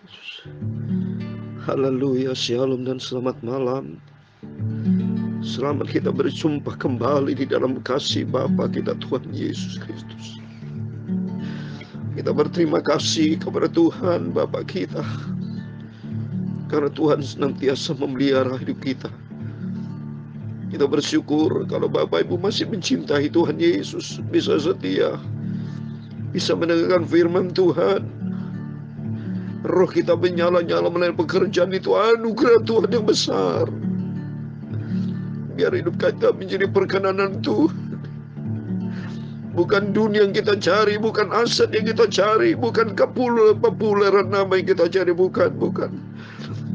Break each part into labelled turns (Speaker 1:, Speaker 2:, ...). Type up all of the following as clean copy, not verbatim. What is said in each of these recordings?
Speaker 1: Yesus. Haleluya, shalom dan selamat malam. Selamat kita berjumpa kembali di dalam kasih Bapa kita Tuhan Yesus Kristus. Kita berterima kasih kepada Tuhan Bapa kita, karena Tuhan senantiasa memelihara hidup kita. Kita bersyukur kalau Bapak Ibu masih mencintai Tuhan Yesus, bisa setia, bisa mendengarkan firman Tuhan. Roh kita menyala-nyala melihat pekerjaan itu, anugerah Tuhan yang besar. Biar hidup kita menjadi perkenanan Tuhan. Bukan dunia yang kita cari, bukan aset yang kita cari, bukan kepopuleran nama yang kita cari, bukan.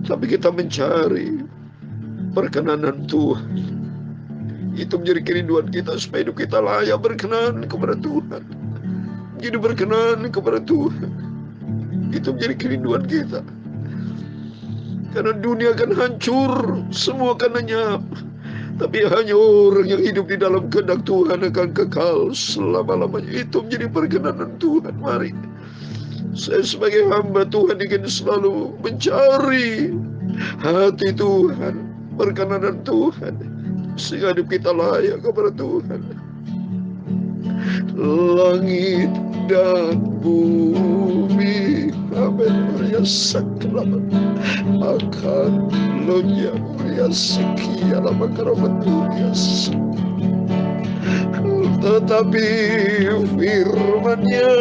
Speaker 1: Tapi kita mencari perkenanan Tuhan. Itu menjadi kerinduan kita, supaya hidup kita layak berkenan kepada Tuhan. Jadi berkenan kepada Tuhan. Itu menjadi kerinduan kita. Karena dunia akan hancur, semua akan lenyap. Tapi hanya orang yang hidup di dalam kehendak Tuhan akan kekal selama-lamanya. Itu menjadi perkenanan Tuhan. Mari, saya sebagai hamba Tuhan ingin selalu mencari hati Tuhan, perkenanan Tuhan, sehingga hidup kita layak kepada Tuhan. Langit dan bumi, amin, ya sakalaman, akan lenyap, ya sekian makaramat dunia. Tetapi firman-Nya,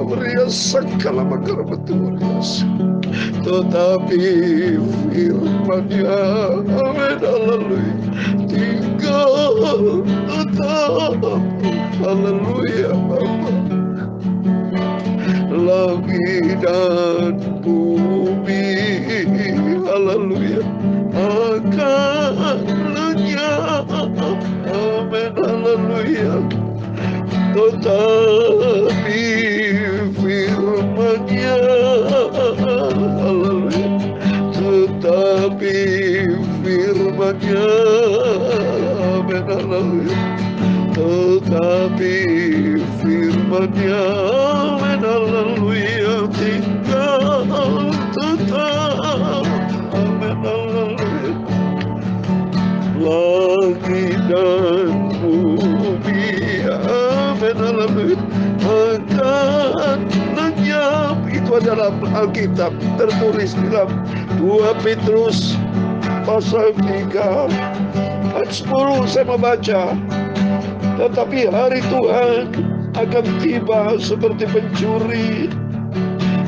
Speaker 1: berikan segala makaramat dunia. Tetapi firman-Nya, amin, haleluya, tinggal tetap, haleluya, Bapa. Langit dan bumi, haleluya, akan lenyap, amin, haleluya. Tetapi firman-Nya, haleluya, tetapi firman-Nya, amin, haleluya, tetapi firman-Nya, amin, haleluya, tinggal tetap, amin, haleluya. Langit dan bumi, amin, haleluya, akan lenyap. Itu adalah Alkitab, tertulis dalam 2 Petrus pasal 3 ayat 10. Saya membaca, tetapi hari Tuhan akan tiba seperti pencuri.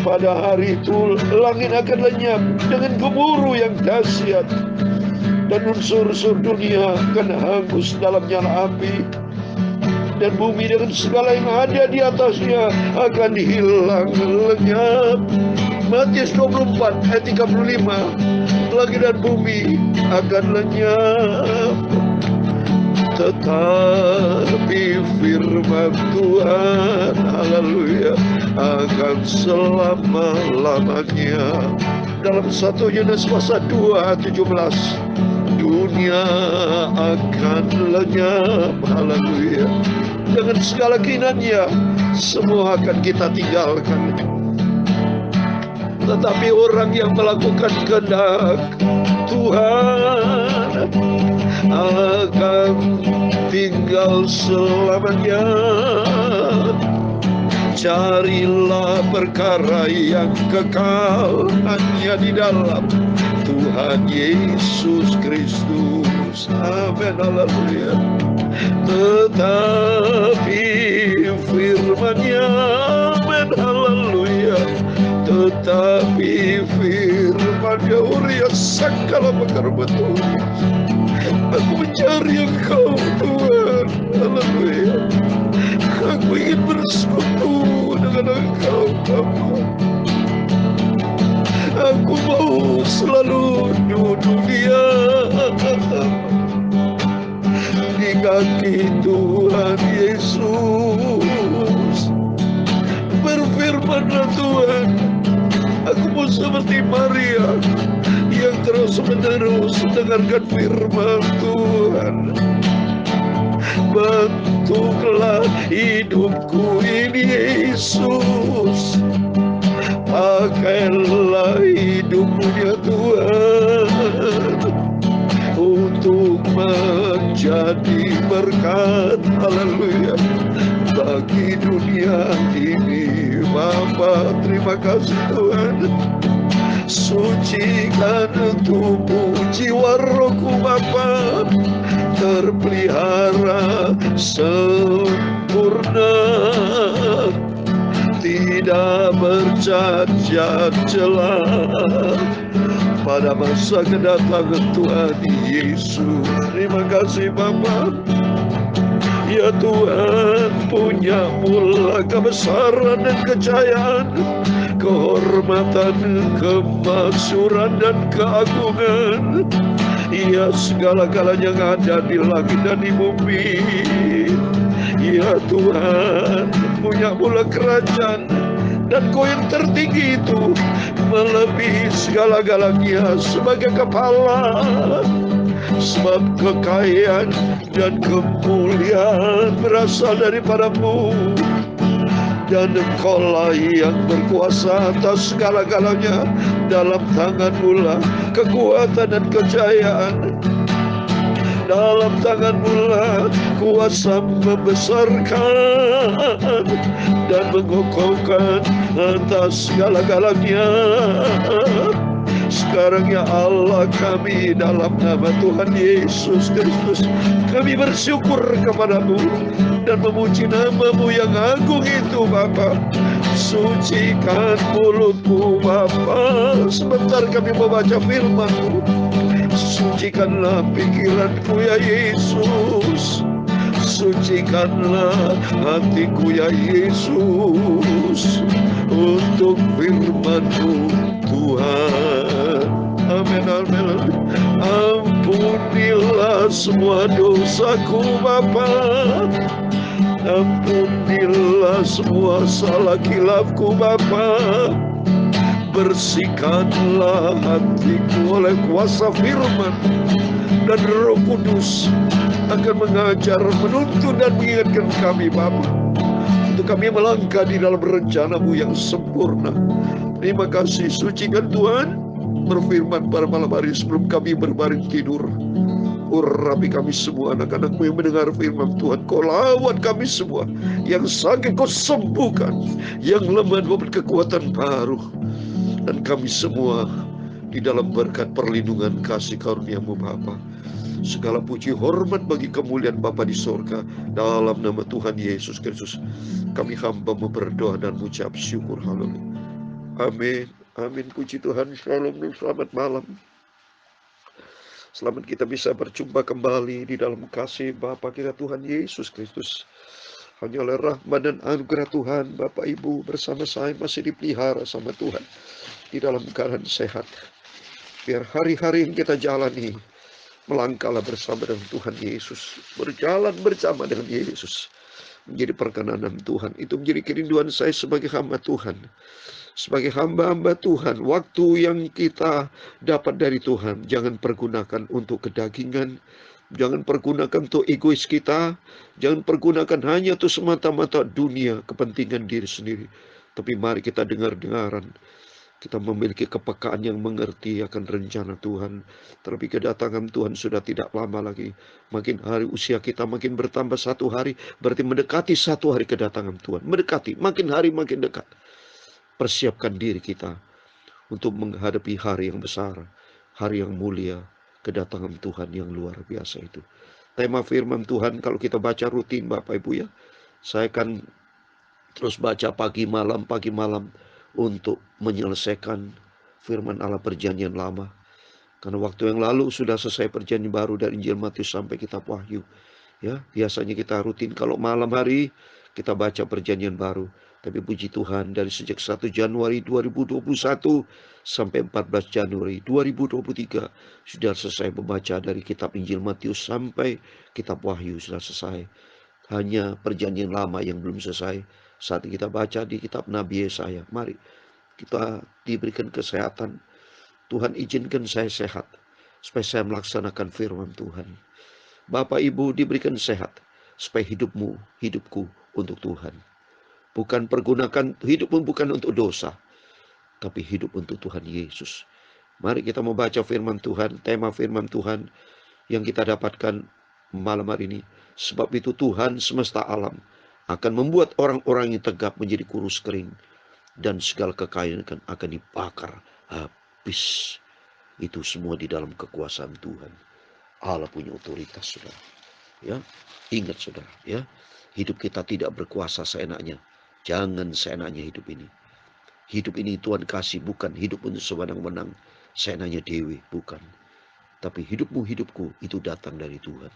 Speaker 1: Pada hari itu langit akan lenyap dengan gemuruh yang dahsyat, dan unsur-unsur dunia akan hangus dalam nyala api, dan bumi dengan segala yang ada di atasnya akan hilang lenyap. Matius 24 ayat 35, langit dan bumi akan lenyap, tetapi firman Tuhan, haleluya, akan selama-lamanya. Dalam 1 Yohanes pasal 2 ayat 17, dunia akan lenyap, haleluya, dengan segala keinginannya, semua akan kita tinggalkan. Tetapi orang yang melakukan kehendak Tuhan akan tinggal selamanya. Carilah perkara yang kekal hanya di dalam Tuhan Yesus Kristus, amin, haleluya. Tetapi firman-Nya, amin, haleluya, tetapi firman-Nya, uria segala perkara betul. Aku mencari Engkau Tuhan, haleluya. Aku ingin bersekutu dengan Engkau Bapa. Aku mau selalu duduk di kaki Tuhan Yesus. Berfirmanlah Tuhan, aku mau seperti Maria yang terus-menerus mendengarkan firman Tuhan. Untuklah hidupku ini Yesus, pakailah hidupku ya Tuhan, untuk menjadi berkat, haleluya, bagi dunia ini. Bapa, terima kasih Tuhan. Sucikan tubuh jiwa rohku Bapa, terpelihara sempurna, tidak bercacat celah pada masa kedatangan Tuhan Yesus. Terima kasih Bapa. Ya Tuhan, punya mula kebesaran dan kejayaan, kehormatan, kemaksuran dan keagungan. Ya, segala-galanya yang ada di langit dan di bumi. Ya Tuhan, punya mula kerajaan, dan Kau yang tertinggi itu melebihi segala-galanya sebagai kepala. Sebab kekayaan dan kemuliaan berasal daripada-Mu, dan Engkau-lah yang berkuasa atas segala-galanya. Dalam tangan-Mu lah kekuatan dan kejayaan, dalam tangan-Mu lah kuasa membesarkan dan mengokohkan atas segala-galanya. Sekarang ya Allah kami, dalam nama Tuhan Yesus Kristus, kami bersyukur kepada-Mu dan memuji nama-Mu yang agung itu Bapa. Sucikan mulutku Bapa, sebentar kami membaca firman-Mu. Sucikanlah pikiranku ya Yesus, sucikanlah hatiku ya Yesus, untuk firman-Mu Tuhan. Amin, amin. Ampunilah semua dosaku Bapa, ampunilah semua salah kilafku Bapa. Bersihkanlah hatiku oleh kuasa firman, dan Roh Kudus akan mengajar, menuntun dan mengingatkan kami Bapa, untuk kami melangkah di dalam rencana-Mu yang sempurna. Terima kasih. Sucikan Tuhan, berfirman pada malam hari sebelum kami berbaring tidur. Urapi kami semua anak-anak-Mu yang mendengar firman Tuhan. Kau lawan kami semua, yang sakit Kau sembuhkan, yang lemah memberi kekuatan baru, dan kami semua di dalam berkat perlindungan kasih karunia-Mu Bapa. Segala puji hormat bagi kemuliaan Bapa di sorga, dalam nama Tuhan Yesus Kristus kami hamba-Mu berdoa dan mengucap syukur. Haleluya. Amin. Amin. Puji Tuhan. Shalom. Selamat malam. Selamat kita bisa berjumpa kembali di dalam kasih Bapa kita Tuhan Yesus Kristus. Hanya oleh rahmat dan anugerah Tuhan, Bapak Ibu bersama saya masih dipelihara sama Tuhan di dalam keadaan sehat. Biar hari-hari yang kita jalani, melangkahlah bersama dengan Tuhan Yesus, berjalan bersama dengan Yesus, menjadi perkenanan Tuhan. Itu menjadi kerinduan saya sebagai hamba Tuhan, sebagai hamba-hamba Tuhan. Waktu yang kita dapat dari Tuhan, jangan pergunakan untuk kedagingan, jangan pergunakan untuk egois kita, jangan pergunakan hanya untuk semata-mata dunia, kepentingan diri sendiri. Tapi mari kita dengar-dengaran, kita memiliki kepekaan yang mengerti akan rencana Tuhan. Terlebih kedatangan Tuhan sudah tidak lama lagi. Makin hari usia kita makin bertambah satu hari, berarti mendekati satu hari kedatangan Tuhan. Mendekati, makin hari makin dekat. Persiapkan diri kita untuk menghadapi hari yang besar, hari yang mulia, kedatangan Tuhan yang luar biasa itu. Tema firman Tuhan kalau kita baca rutin Bapak Ibu ya, saya akan terus baca pagi malam untuk menyelesaikan firman Allah perjanjian lama. Karena waktu yang lalu sudah selesai perjanjian baru dari Injil Matius sampai kitab Wahyu. Ya, biasanya kita rutin kalau malam hari kita baca perjanjian baru. Tapi puji Tuhan, dari sejak 1 Januari 2021 sampai 14 Januari 2023 sudah selesai membaca dari kitab Injil Matius sampai kitab Wahyu sudah selesai. Hanya perjanjian lama yang belum selesai. Saat kita baca di kitab Nabi Yesaya. Mari kita diberikan kesehatan. Tuhan izinkan saya sehat supaya saya melaksanakan firman Tuhan. Bapak Ibu diberikan sehat supaya hidupku untuk Tuhan. Bukan pergunakan hidupmu bukan untuk dosa, tapi hidup untuk Tuhan Yesus. Mari kita membaca firman Tuhan, tema firman Tuhan yang kita dapatkan malam hari ini. Sebab itu Tuhan semesta alam akan membuat orang-orang yang tegap menjadi kurus kering, dan segala kekayaan akan dibakar habis. Itu semua di dalam kekuasaan Tuhan. Allah punya otoritas, saudara. Ya, ingat saudara, ya, hidup kita tidak berkuasa seenaknya. Jangan seenaknya hidup ini. Hidup ini Tuhan kasih, bukan hidup untuk sewenang-wenang, seenaknya dewi, bukan. Tapi hidupku itu datang dari Tuhan.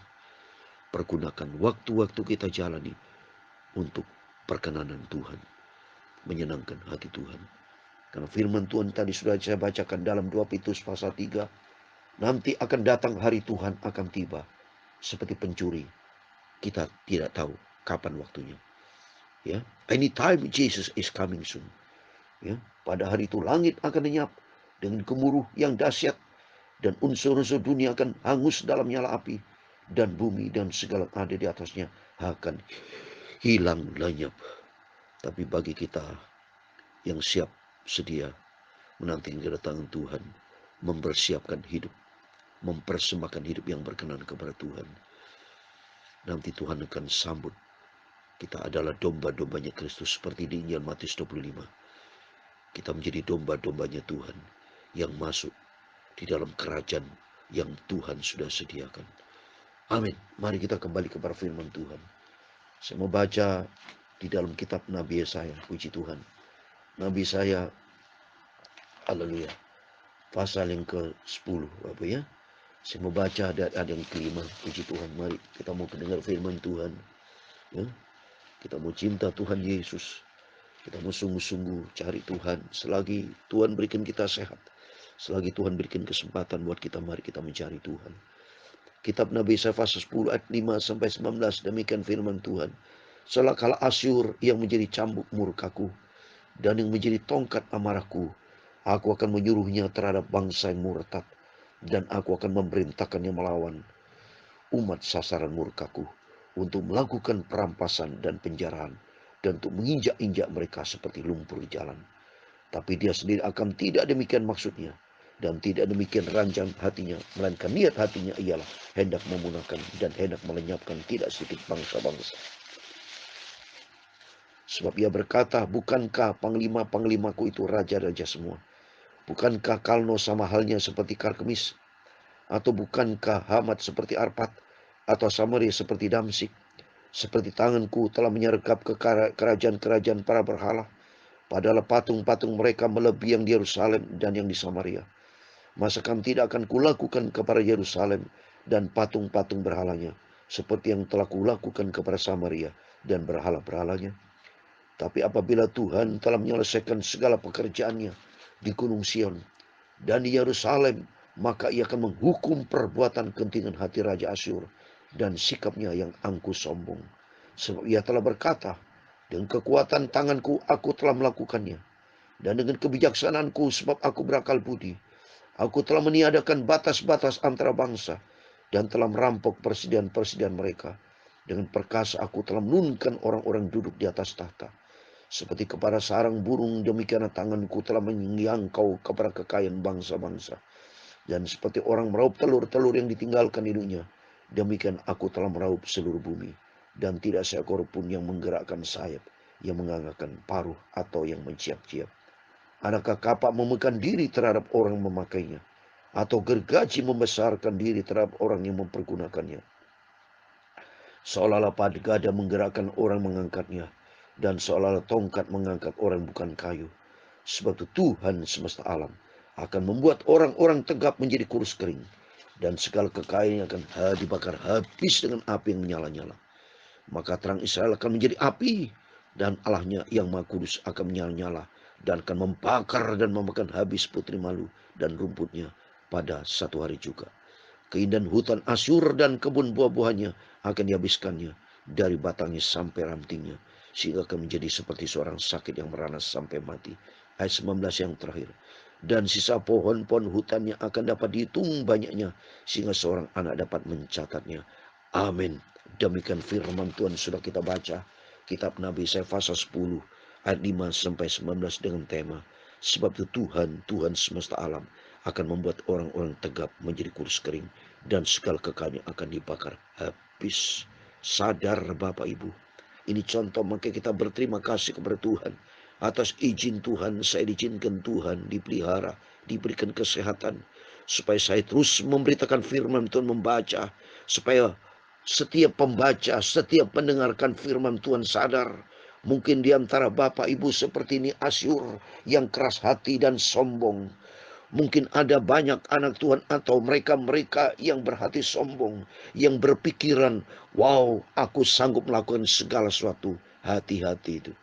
Speaker 1: Pergunakan waktu-waktu kita jalani untuk perkenanan Tuhan, menyenangkan hati Tuhan. Karena firman Tuhan tadi sudah saya bacakan dalam 2 Petrus pasal 3. Nanti akan datang hari Tuhan akan tiba seperti pencuri. Kita tidak tahu kapan waktunya. Ya, anytime Jesus is coming soon. Ya, pada hari itu langit akan lenyap dengan gemuruh yang dahsyat, dan unsur-unsur dunia akan hangus dalam nyala api, dan bumi dan segala yang ada di atasnya akan hilang lenyap. Tapi bagi kita yang siap sedia menanti kedatangan Tuhan, mempersiapkan hidup, mempersembahkan hidup yang berkenan kepada Tuhan, nanti Tuhan akan sambut. Kita adalah domba-dombanya Kristus seperti di Injil Matius 25. Kita menjadi domba-dombanya Tuhan yang masuk di dalam kerajaan yang Tuhan sudah sediakan. Amin. Mari kita kembali kepada firman Tuhan. Saya mau baca di dalam kitab Nabi Yesaya. Puji Tuhan. Nabi Yesaya, haleluya, pasal yang ke-10, Bapak ya. Saya mau baca ada yang kelima. Puji Tuhan. Mari kita mau mendengar firman Tuhan. Ya. Kita mau cinta Tuhan Yesus. Kita mau sungguh-sungguh cari Tuhan. Selagi Tuhan berikan kita sehat, selagi Tuhan berikan kesempatan buat kita, mari kita mencari Tuhan. Kitab Nabi Yesaya pasal 10 ayat 5-19, demikian firman Tuhan. Celakalah Asyur yang menjadi cambuk murkaku dan yang menjadi tongkat amarahku. Aku akan menyuruhnya terhadap bangsa yang murtad, dan aku akan memerintahkannya melawan umat sasaran murkaku, untuk melakukan perampasan dan penjarahan, dan untuk menginjak-injak mereka seperti lumpur di jalan. Tapi dia sendiri akan tidak demikian maksudnya, dan tidak demikian rancang hatinya, melainkan niat hatinya ialah hendak memunahkan dan hendak melenyapkan tidak sedikit bangsa-bangsa. Sebab ia berkata, bukankah panglima-panglimaku itu raja-raja semua? Bukankah Kalno sama halnya seperti Karkemis? Atau bukankah Hamat seperti Arpad? Atau Samaria seperti Damsik? Seperti tanganku telah menyergap ke kerajaan-kerajaan para berhala, padahal patung-patung mereka melebihi yang di Yerusalem dan yang di Samaria. Masakan tidak akan kulakukan kepada Yerusalem dan patung-patung berhalanya, seperti yang telah kulakukan kepada Samaria dan berhala-berhalanya? Tapi apabila Tuhan telah menyelesaikan segala pekerjaannya di Gunung Sion dan di Yerusalem, maka ia akan menghukum perbuatan kentingan hati Raja Asyur dan sikapnya yang angkuh sombong. Sebab ia telah berkata, dengan kekuatan tanganku aku telah melakukannya, dan dengan kebijaksanaanku sebab aku berakal budi. Aku telah meniadakan batas-batas antara bangsa, dan telah merampok persediaan-persediaan mereka. Dengan perkasa aku telah menurunkan orang-orang duduk di atas tahta. Seperti kepada sarang burung, demikian tanganku telah menjangkau kepada kekayaan bangsa-bangsa. Dan seperti orang meraup telur-telur yang ditinggalkan induknya, demikian aku telah meraup seluruh bumi. Dan tidak seekor pun yang menggerakkan sayap, yang mengangkat paruh, atau yang menciap-ciap. Adakah kapak memegang diri terhadap orang memakainya, atau gergaji membesarkan diri terhadap orang yang mempergunakannya? Seolah-olah gada menggerakkan orang mengangkatnya, dan seolah-olah tongkat mengangkat orang bukan kayu. Sebab itu Tuhan semesta alam akan membuat orang-orang tegap menjadi kurus kering, dan segala kekayaannya akan dibakar habis dengan api yang menyala-nyala. Maka terang Israel akan menjadi api, dan Allahnya yang Maha Kudus akan menyala-nyala, dan akan membakar dan memakan habis putri malu dan rumputnya pada satu hari juga. Keindahan hutan Asyur dan kebun buah-buahnya akan dihabiskannya dari batangnya sampai rantingnya, sehingga akan menjadi seperti seorang sakit yang merana sampai mati. Ayat 19 yang terakhir. Dan sisa pohon-pohon hutannya akan dapat dihitung banyaknya, sehingga seorang anak dapat mencatatnya. Amin. Demikian firman Tuhan sudah kita baca. Kitab Nabi Yesaya pasal 10 ayat 5 sampai 19 dengan tema, sebab itu Tuhan semesta alam akan membuat orang-orang tegap menjadi kurus kering, dan segala kekalnya akan dibakar habis. Sadar Bapak Ibu, ini contoh, maka kita berterima kasih kepada Tuhan atas izin Tuhan. Saya diizinkan Tuhan dipelihara, diberikan kesehatan, supaya saya terus memberitakan firman Tuhan, membaca, supaya setiap pembaca, setiap mendengarkan firman Tuhan sadar. Mungkin di antara Bapak Ibu seperti ini Asyur yang keras hati dan sombong. Mungkin ada banyak anak Tuhan atau mereka-mereka yang berhati sombong, yang berpikiran, wow, aku sanggup melakukan segala sesuatu. Hati-hati itu.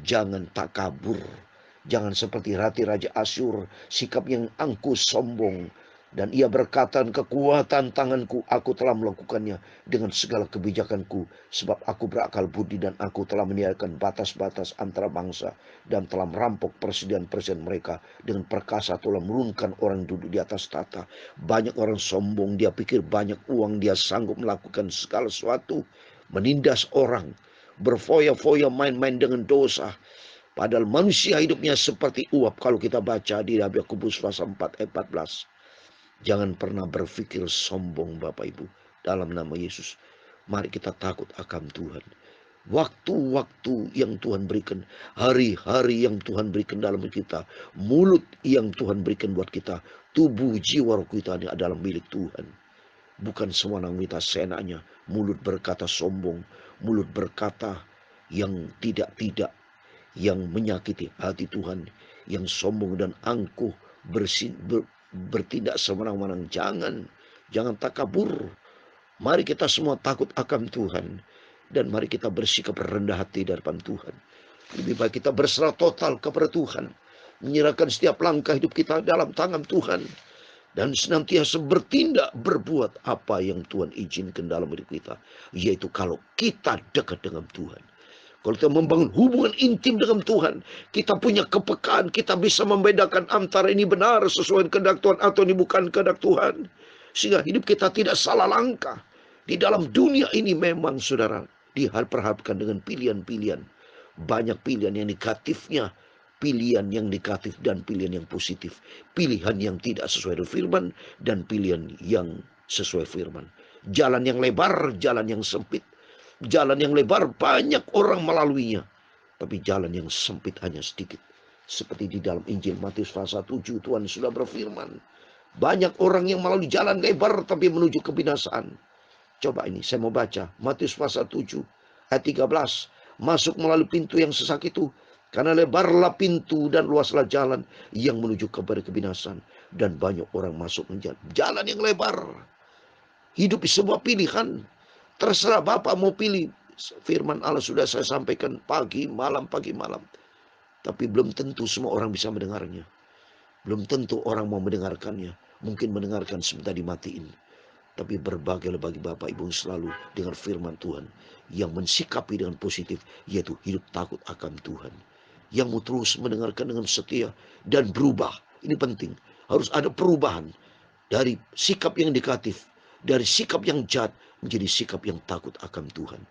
Speaker 1: Jangan takabur. Jangan seperti hati Raja Asyur, sikap yang angkuh sombong. Dan ia berkata, kekuatan tanganku aku telah melakukannya dengan segala kebijakanku, sebab aku berakal budi dan aku telah meniadakan batas-batas antara bangsa, dan telah merampok presiden-presiden mereka. Dengan perkasa telah menurunkan orang duduk di atas tata. Banyak orang sombong, dia pikir banyak uang dia sanggup melakukan segala sesuatu, menindas orang, berfoya-foya, main-main dengan dosa. Padahal manusia hidupnya seperti uap. Kalau kita baca di Yakobus pasal 4 ayat 14. Jangan pernah berpikir sombong Bapak Ibu. Dalam nama Yesus, mari kita takut akan Tuhan. Waktu-waktu yang Tuhan berikan, hari-hari yang Tuhan berikan dalam kita, mulut yang Tuhan berikan buat kita, tubuh jiwa roh kita ini adalah milik Tuhan. Bukan sewenang kita seenaknya. Mulut berkata sombong, mulut berkata yang tidak-tidak, yang menyakiti hati Tuhan, yang sombong dan angkuh, bertindak sewenang-wenang. Jangan takabur. Mari kita semua takut akan Tuhan, dan mari kita bersikap rendah hati di hadapan Tuhan. Lebih baik kita berserah total kepada Tuhan, menyerahkan setiap langkah hidup kita dalam tangan Tuhan, dan senantiasa bertindak, berbuat apa yang Tuhan izinkan dalam hidup kita. Yaitu kalau kita dekat dengan Tuhan, kalau kita membangun hubungan intim dengan Tuhan, kita punya kepekaan, kita bisa membedakan antara ini benar sesuai kehendak Tuhan atau ini bukan kehendak Tuhan. Sehingga hidup kita tidak salah langkah. Di dalam dunia ini memang saudara diperhadapkan dengan pilihan-pilihan. Banyak pilihan yang negatifnya, pilihan yang negatif dan pilihan yang positif. Pilihan yang tidak sesuai dengan firman dan pilihan yang sesuai firman. Jalan yang lebar, jalan yang sempit. Jalan yang lebar banyak orang melaluinya, tapi jalan yang sempit hanya sedikit. Seperti di dalam Injil Matius pasal 7, Tuhan sudah berfirman, banyak orang yang melalui jalan lebar tapi menuju kebinasaan. Coba ini saya mau baca Matius pasal 7 ayat 13. Masuk melalui pintu yang sesak itu, karena lebarlah pintu dan luaslah jalan yang menuju kepada kebinasaan, dan banyak orang masuk menjadi jalan yang lebar. Hidup sebuah pilihan. Terserah Bapak mau pilih. Firman Allah sudah saya sampaikan pagi malam. Tapi belum tentu semua orang bisa mendengarnya. Belum tentu orang mau mendengarkannya. Mungkin mendengarkan sebentar dimatiin. Tapi berbagai bagi Bapak Ibu selalu dengar firman Tuhan, yang mensikapi dengan positif, yaitu hidup takut akan Tuhan. Yang mau terus mendengarkan dengan setia dan berubah. Ini penting. Harus ada perubahan dari sikap yang negatif, dari sikap yang jahat menjadi sikap yang takut akan Tuhan.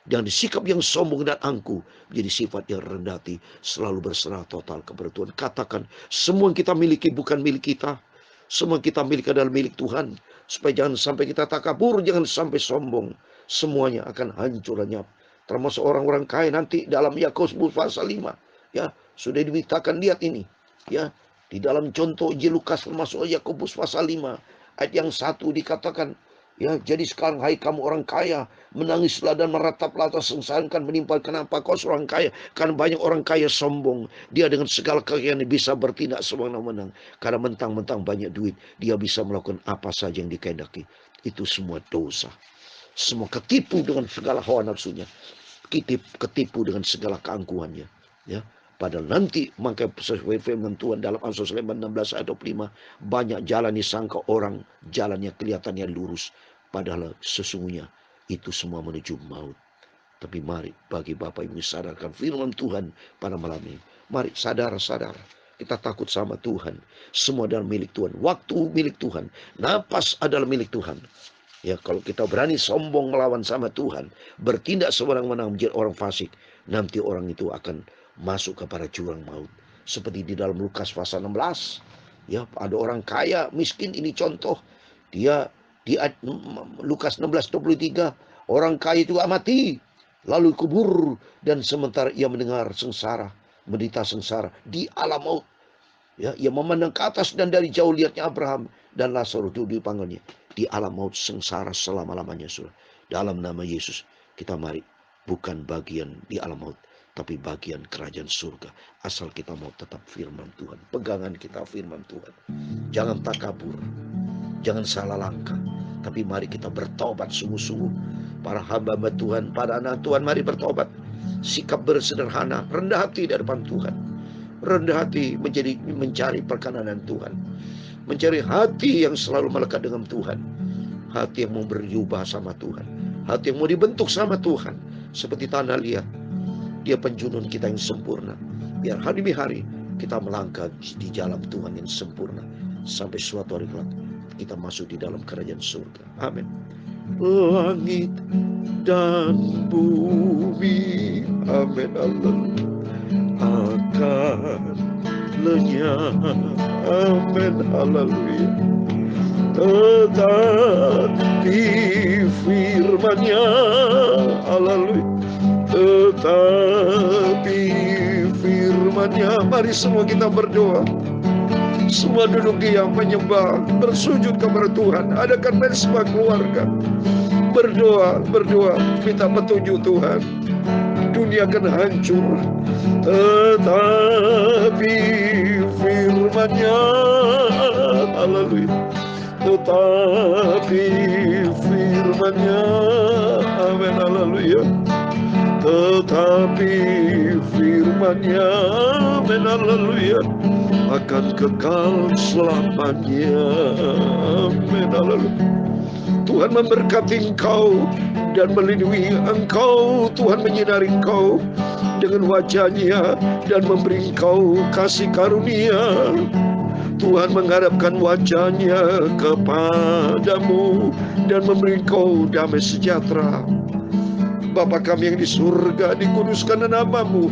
Speaker 1: Dan sikap yang sombong dan angkuh menjadi sifat yang rendah hati, selalu berserah total kepada Tuhan. Katakan, semua yang kita miliki bukan milik kita. Semua yang kita miliki adalah milik Tuhan. Supaya jangan sampai kita takabur, jangan sampai sombong. Semuanya akan hancur lenyap. Termasuk orang-orang kaya nanti dalam Yakobus pasal 5. Ya, sudah diberitakan, lihat ini. Ya, di dalam contoh Injil Lukas termasuk Yakobus pasal 5. Ayat yang 1 dikatakan, ya, jadi sekarang hai kamu orang kaya, menangislah dan merataplah atas sengsara kan menimpa. Kenapa kau seorang kaya? Karena banyak orang kaya sombong. Dia dengan segala kekayaan bisa bertindak sewenang-wenang. Karena mentang-mentang banyak duit, dia bisa melakukan apa saja yang dikehendaki. Itu semua dosa. Semua ketipu dengan segala hawa nafsunya. Ketipu dengan segala keangkuhannya. Ya. Padahal nanti, maka sesuai firman Tuhan dalam Amsal 16 ayat 25, banyak jalan disangka orang, jalannya kelihatannya lurus, padahal sesungguhnya itu semua menuju maut. Tapi mari bagi Bapak Ibu sadarkan firman Tuhan pada malam ini. Mari sadar. Kita takut sama Tuhan. Semua adalah milik Tuhan. Waktu milik Tuhan. Napas adalah milik Tuhan. Ya, kalau kita berani sombong melawan sama Tuhan, bertindak sewenang-wenang menjadi orang fasik, nanti orang itu akan masuk kepada jurang maut. Seperti di dalam Lukas pasal 16. Ya, ada orang kaya, miskin, ini contoh. Dia di Lukas 16:23, orang kaya itu mati, lalu kubur, dan sementara ia mendengar sengsara, menderita sengsara di alam maut. Ya, ia memandang ke atas dan dari jauh lihatnya Abraham dan Lazarus itu dipanggilnya di alam maut sengsara selama-lamanya. Dalam nama Yesus kita mari, bukan bagian di alam maut, tapi bagian kerajaan surga. Asal kita mau tetap firman Tuhan, pegangan kita firman Tuhan. Jangan takabur, jangan salah langkah, tapi mari kita bertobat sungguh-sungguh. Para hamba Tuhan, para anak Tuhan, mari bertobat. Sikap bersederhana, rendah hati di depan Tuhan. Rendah hati mencari perkenanan Tuhan, mencari hati yang selalu melekat dengan Tuhan, hati yang mau berubah sama Tuhan, hati yang mau dibentuk sama Tuhan. Seperti tanah liat, Dia penjunun kita yang sempurna. Biar hari demi hari kita melangkah di jalan Tuhan yang sempurna, sampai suatu hari kelak kita masuk di dalam kerajaan surga. Amin. Langit dan bumi, amin, Allah, akan lenyap, amin, haleluya. Tetapi firman-Nya, haleluya, tetapi firman-Nya. Mari semua kita berdoa. Semua duduk diam menyembah, bersujud kepada Tuhan. Adakan mensembah keluarga. Berdoa, minta petunjuk Tuhan. Dunia akan hancur, tetapi firman-Nya, haleluya, tetapi firman-Nya, amin, haleluya, tetapi firman-Nya, amin, haleluya, akan kekal selamanya, amin, haleluya. Tuhan memberkati engkau dan melindungi engkau. Tuhan menyinari engkau dengan wajah-Nya dan memberi engkau kasih karunia. Tuhan menghadapkan wajah-Nya kepadamu dan memberi engkau damai sejahtera. Bapa kami yang di surga, dikuduskan nama-Mu.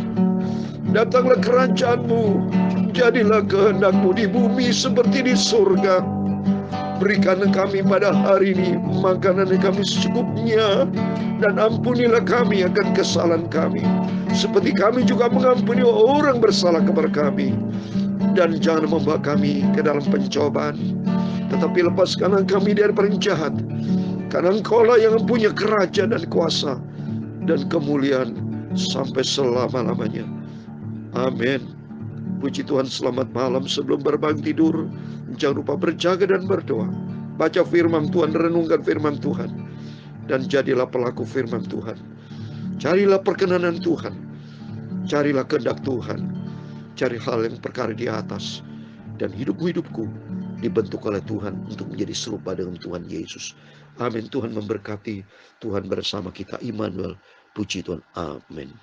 Speaker 1: Datanglah kerajaan-Mu, jadilah kehendak-Mu di bumi seperti di surga. Berikan kami pada hari ini makanan yang kami secukupnya, dan ampunilah kami akan kesalahan kami, seperti kami juga mengampuni orang bersalah kepada kami. Dan jangan membawa kami ke dalam pencobaan, tetapi lepaskanlah kami dari penjahat. Karena Engkau-lah yang mempunyai kerajaan dan kuasa dan kemuliaan sampai selama-lamanya. Amin. Puji Tuhan, selamat malam. Sebelum berbang tidur, jangan lupa berjaga dan berdoa. Baca firman Tuhan, renungkan firman Tuhan, dan jadilah pelaku firman Tuhan. Carilah perkenanan Tuhan, carilah kehendak Tuhan, cari hal yang perkara di atas, dan hidupku dibentuk oleh Tuhan untuk menjadi serupa dengan Tuhan Yesus. Amin. Tuhan memberkati, Tuhan bersama kita, Immanuel. Puji Tuhan. Amin.